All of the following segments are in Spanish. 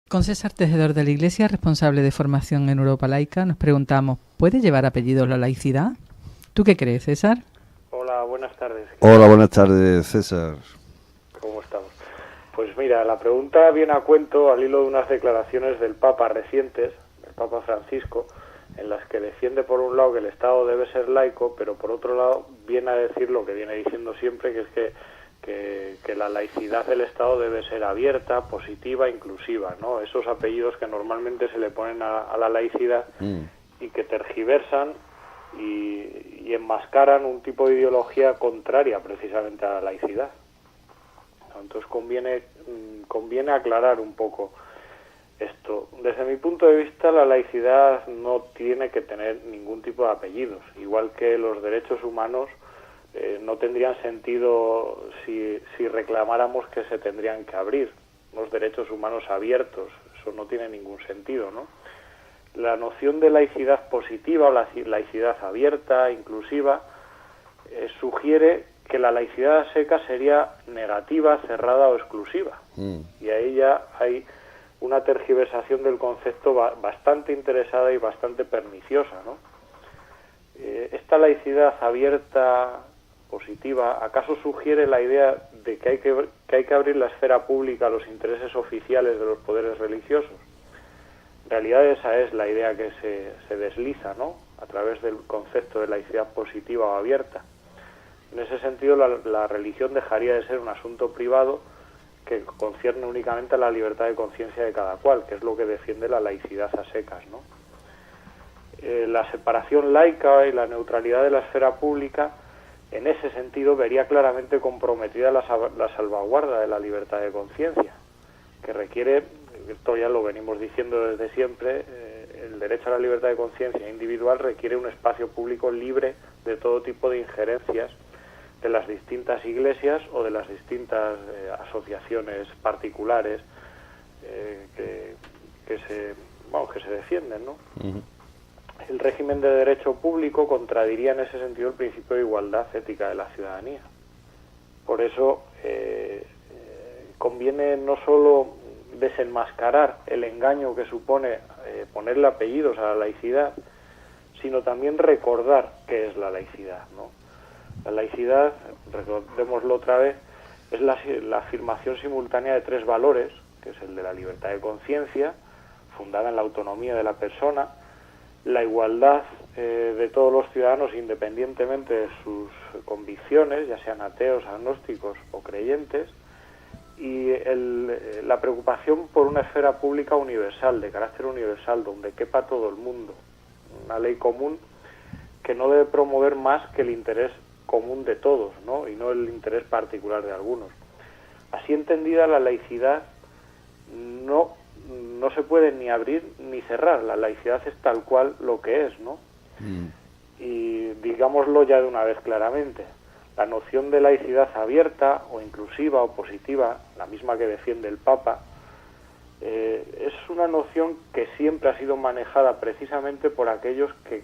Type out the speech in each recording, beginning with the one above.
Con César Tejedor de la Iglesia, responsable de formación en Europa Laica, nos preguntamos, ¿puede llevar apellidos la laicidad? ¿Tú qué crees, César? Hola, buenas tardes. Hola, buenas tardes, César. ¿Cómo estamos? Pues mira, la pregunta viene a cuento al hilo de unas declaraciones del Papa recientes, del Papa Francisco, en las que defiende por un lado que el Estado debe ser laico, pero por otro lado viene a decir lo que viene diciendo siempre, que es que la laicidad del Estado debe ser abierta, positiva, inclusiva, ¿no? Esos apellidos que normalmente se le ponen a la laicidad y que tergiversan y enmascaran un tipo de ideología contraria precisamente a la laicidad. Entonces conviene aclarar un poco esto. Desde mi punto de vista, la laicidad no tiene que tener ningún tipo de apellidos, igual que los derechos humanos no tendrían sentido si reclamáramos que se tendrían que abrir los derechos humanos abiertos. Eso no tiene ningún sentido, ¿no? La noción de laicidad positiva o la laicidad abierta, inclusiva, sugiere que la laicidad a seca sería negativa, cerrada o exclusiva. Y ahí ya hay una tergiversación del concepto bastante interesada y bastante perniciosa, ¿no? Esta laicidad abierta, positiva, ¿acaso sugiere la idea de que hay que abrir la esfera pública a los intereses oficiales de los poderes religiosos? En realidad esa es la idea que se desliza, ¿no?, a través del concepto de laicidad positiva o abierta. En ese sentido, la religión dejaría de ser un asunto privado que concierne únicamente a la libertad de conciencia de cada cual, que es lo que defiende la laicidad a secas, ¿no? La separación laica y la neutralidad de la esfera pública, en ese sentido, vería claramente comprometida la salvaguarda de la libertad de conciencia, que requiere, esto ya lo venimos diciendo desde siempre, el derecho a la libertad de conciencia individual requiere un espacio público libre de todo tipo de injerencias de las distintas iglesias o de las distintas asociaciones particulares que se defienden, ¿no? El régimen de derecho público contradiría en ese sentido el principio de igualdad ética de la ciudadanía. Por eso conviene no solo desenmascarar el engaño que supone ponerle apellidos a la laicidad, sino también recordar qué es la laicidad, ¿no? La laicidad, recordémoslo otra vez, es la afirmación simultánea de tres valores, que es el de la libertad de conciencia, fundada en la autonomía de la persona, la igualdad de todos los ciudadanos independientemente de sus convicciones, ya sean ateos, agnósticos o creyentes, y la preocupación por una esfera pública universal, de carácter universal, donde quepa todo el mundo. Una ley común que no debe promover más que el interés común de todos, ¿no?, y no el interés particular de algunos. Así entendida, la laicidad no se puede ni abrir ni cerrar. La laicidad es tal cual lo que es, ¿no? Y digámoslo ya de una vez claramente, la noción de laicidad abierta o inclusiva o positiva, la misma que defiende el Papa, es una noción que siempre ha sido manejada precisamente por aquellos que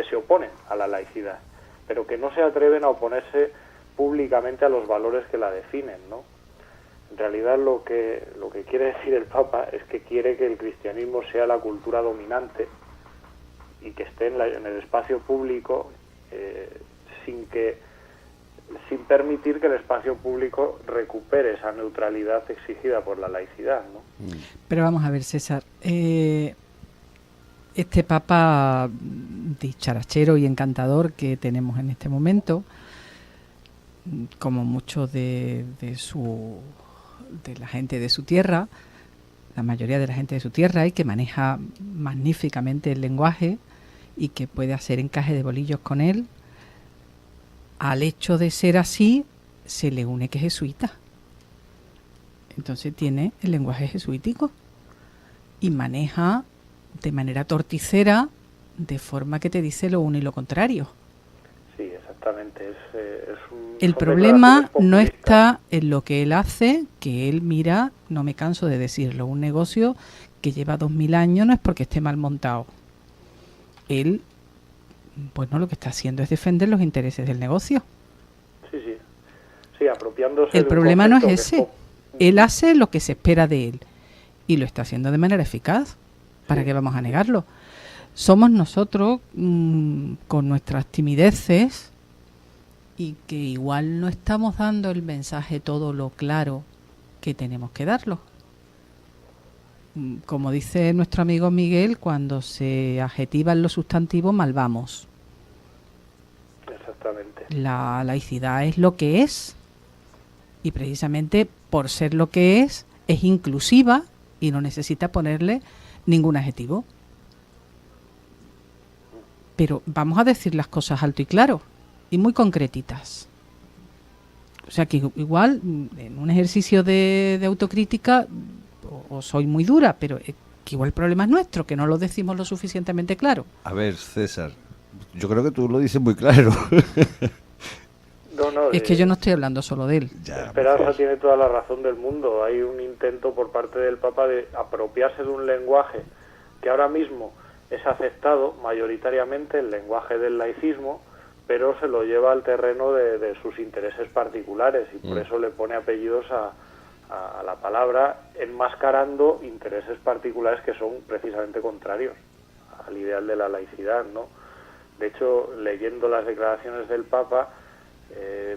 se oponen a la laicidad, pero que no se atreven a oponerse públicamente a los valores que la definen, ¿no? En realidad lo que quiere decir el Papa es que quiere que el cristianismo sea la cultura dominante y que esté en el espacio público sin permitir que el espacio público recupere esa neutralidad exigida por la laicidad, ¿no? Pero vamos a ver, César, este Papa dicharachero y encantador que tenemos en este momento, como muchos de la gente de su tierra, la mayoría de la gente de su tierra, y que maneja magníficamente el lenguaje y que puede hacer encaje de bolillos con él, al hecho de ser así se le une que es jesuita. Entonces tiene el lenguaje jesuítico y maneja de manera torticera, de forma que te dice lo uno y lo contrario. Sí, exactamente. El problema no está en lo que él hace, que él, mira, no me canso de decirlo, un negocio que lleva 2000 años no es porque esté mal montado. Él, bueno, lo que está haciendo es defender los intereses del negocio. Sí, apropiándose. El problema no es ese. Él hace lo que se espera de él. y lo está haciendo de manera eficaz. ¿Para qué vamos a negarlo? Somos nosotros, con nuestras timideces, y que igual no estamos dando el mensaje todo lo claro que tenemos que darlo. Como dice nuestro amigo Miguel, cuando se adjetivan los sustantivos, mal vamos. Exactamente. La laicidad es lo que es, y precisamente por ser lo que es inclusiva y no necesita ponerle ningún adjetivo. Pero vamos a decir las cosas alto y claro y muy concretitas. O sea que igual en un ejercicio de autocrítica o soy muy dura, pero que igual el problema es nuestro, que no lo decimos lo suficientemente claro. A ver, César, yo creo que tú lo dices muy claro. No, es que yo no estoy hablando solo de él. Ya, Esperanza tiene toda la razón del mundo. Hay un intento por parte del Papa de apropiarse de un lenguaje que ahora mismo es aceptado mayoritariamente, el lenguaje del laicismo, pero se lo lleva al terreno de sus intereses particulares y por eso le pone apellidos a la palabra, enmascarando intereses particulares que son precisamente contrarios al ideal de la laicidad, ¿no? De hecho, leyendo las declaraciones del Papa,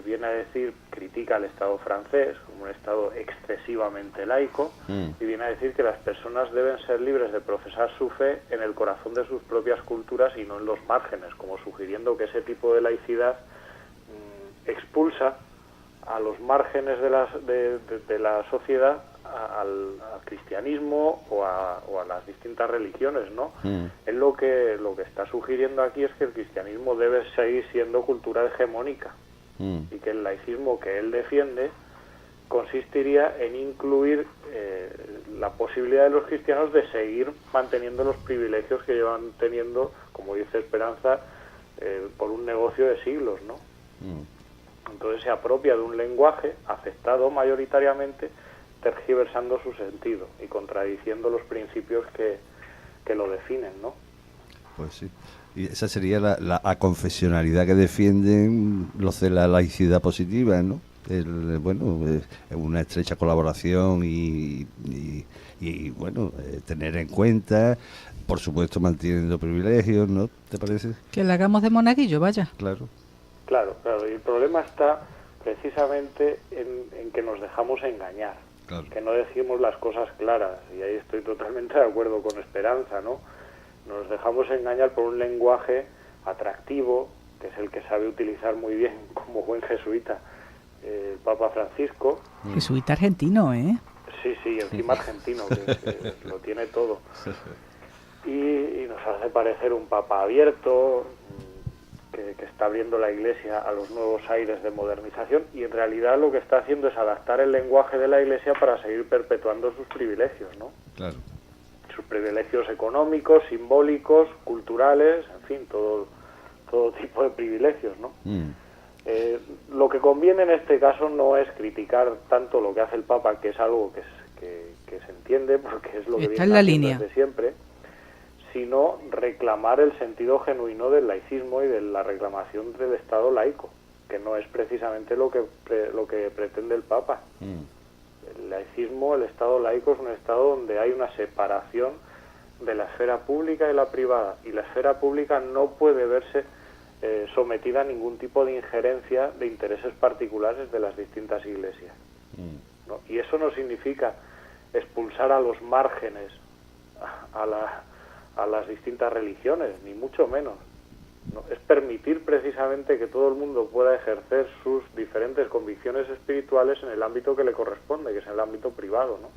viene a decir, critica al Estado francés como un Estado excesivamente laico, y viene a decir que las personas deben ser libres de profesar su fe en el corazón de sus propias culturas y no en los márgenes, como sugiriendo que ese tipo de laicidad expulsa a los márgenes de la sociedad al cristianismo o a las distintas religiones, ¿no? Él lo que está sugiriendo aquí es que el cristianismo debe seguir siendo cultura hegemónica y que el laicismo que él defiende consistiría en incluir la posibilidad de los cristianos de seguir manteniendo los privilegios que llevan teniendo, como dice Esperanza, por un negocio de siglos, ¿no? Entonces se apropia de un lenguaje aceptado mayoritariamente, tergiversando su sentido y contradiciendo los principios que lo definen, ¿no? Pues sí. Y esa sería la confesionalidad que defienden los de la laicidad positiva, ¿no? Una estrecha colaboración y bueno, tener en cuenta, por supuesto, manteniendo privilegios, ¿no? ¿Te parece? Que la hagamos de monaguillo, vaya. Claro. Claro. Y el problema está precisamente en que nos dejamos engañar, claro, que no decimos las cosas claras, y ahí estoy totalmente de acuerdo con Esperanza, ¿no? Nos dejamos engañar por un lenguaje atractivo, que es el que sabe utilizar muy bien como buen jesuita el Papa Francisco. Jesuita argentino, ¿eh? Sí, encima argentino, que lo tiene todo. Y nos hace parecer un Papa abierto, que está abriendo la Iglesia a los nuevos aires de modernización, y en realidad lo que está haciendo es adaptar el lenguaje de la Iglesia para seguir perpetuando sus privilegios, ¿no? Claro. Sus privilegios económicos, simbólicos, culturales, en fin, todo tipo de privilegios, ¿no? Lo que conviene en este caso no es criticar tanto lo que hace el Papa, que es algo que se entiende, porque es lo que está viene en la haciendo línea desde siempre, sino reclamar el sentido genuino del laicismo y de la reclamación del Estado laico, que no es precisamente lo que pretende el Papa. El laicismo, el Estado laico, es un Estado donde hay una separación de la esfera pública y la privada, y la esfera pública no puede verse sometida a ningún tipo de injerencia de intereses particulares de las distintas iglesias, ¿no? Y eso no significa expulsar a los márgenes a las distintas religiones, ni mucho menos, ¿no? Es permitir precisamente que todo el mundo pueda ejercer sus diferentes convicciones espirituales en el ámbito que le corresponde, que es el ámbito privado, ¿no?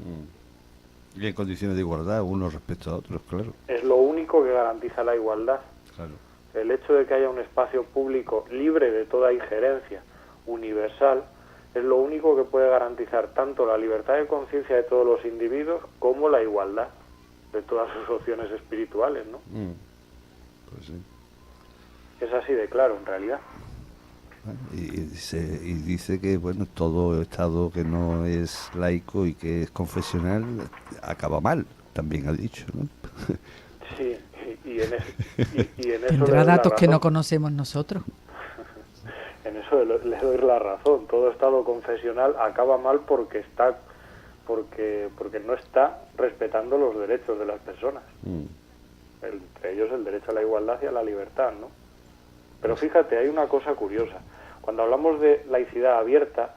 Y en condiciones de igualdad, unos respecto a otros, claro. Es lo único que garantiza la igualdad. Claro. El hecho de que haya un espacio público libre de toda injerencia, universal, es lo único que puede garantizar tanto la libertad de conciencia de todos los individuos como la igualdad de todas sus opciones espirituales, ¿no? Pues sí. Es así de claro, en realidad. Y dice que, bueno, todo Estado que no es laico y que es confesional acaba mal, también ha dicho, ¿no? Sí, y en eso tendrá datos que no conocemos nosotros. En eso le doy la razón. Todo Estado confesional acaba mal porque está porque no está respetando los derechos de las personas. Entre ellos el derecho a la igualdad y a la libertad, ¿no? Pero fíjate, hay una cosa curiosa. Cuando hablamos de laicidad abierta,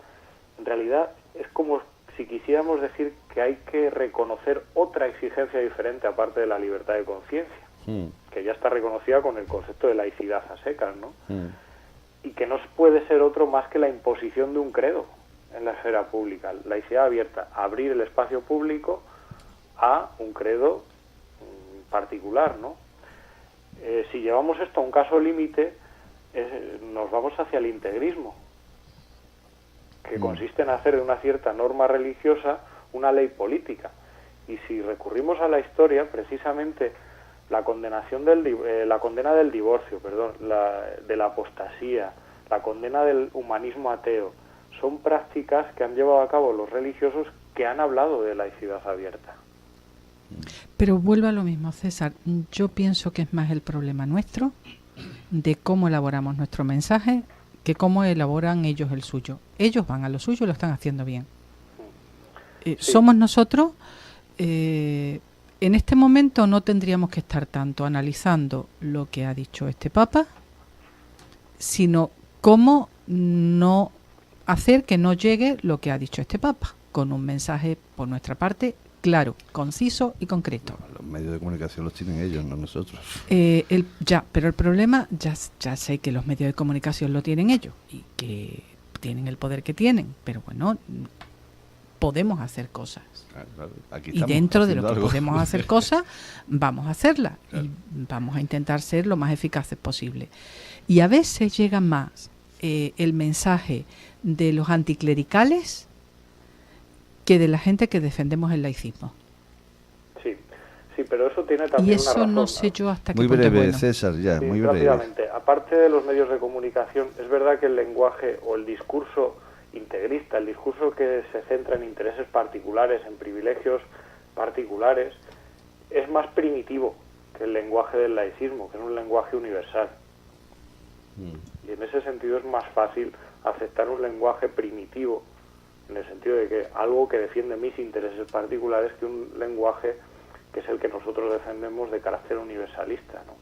en realidad es como si quisiéramos decir que hay que reconocer otra exigencia diferente aparte de la libertad de conciencia, que ya está reconocida con el concepto de laicidad a secas, ¿no? Y que no puede ser otro más que la imposición de un credo en la esfera pública. Laicidad abierta, abrir el espacio público a un credo particular, ¿no? Si llevamos esto a un caso límite, nos vamos hacia el integrismo, que consiste en hacer de una cierta norma religiosa una ley política. Y si recurrimos a la historia, precisamente la condena del divorcio, de la apostasía, la condena del humanismo ateo, son prácticas que han llevado a cabo los religiosos que han hablado de laicidad abierta. Pero vuelvo a lo mismo, César. Yo pienso que es más el problema nuestro, de cómo elaboramos nuestro mensaje, que cómo elaboran ellos el suyo. Ellos van a lo suyo y lo están haciendo bien. Sí. Somos nosotros, en este momento no tendríamos que estar tanto analizando lo que ha dicho este Papa, sino cómo no hacer que no llegue lo que ha dicho este Papa, con un mensaje por nuestra parte claro, conciso y concreto. Los medios de comunicación los tienen ellos, no nosotros. Pero el problema, ya sé que los medios de comunicación lo tienen ellos y que tienen el poder que tienen, pero bueno, podemos hacer cosas. Claro, aquí y dentro de lo que algo. podemos hacer cosas, vamos a hacerlas. Claro. Y vamos a intentar ser lo más eficaces posible. Y a veces llega más el mensaje de los anticlericales que de la gente que defendemos el laicismo. Sí, pero eso tiene también y eso una razón, no sé yo hasta qué muy punto breve, es bueno. César, ya, Sí, muy breve. rápidamente. Aparte de los medios de comunicación, es verdad que el lenguaje o el discurso integrista, el discurso que se centra en intereses particulares, en privilegios particulares, es más primitivo que el lenguaje del laicismo, que es un lenguaje universal. Y en ese sentido es más fácil aceptar un lenguaje primitivo, en el sentido de que algo que defiende mis intereses particulares, que un lenguaje que es el que nosotros defendemos de carácter universalista, ¿no?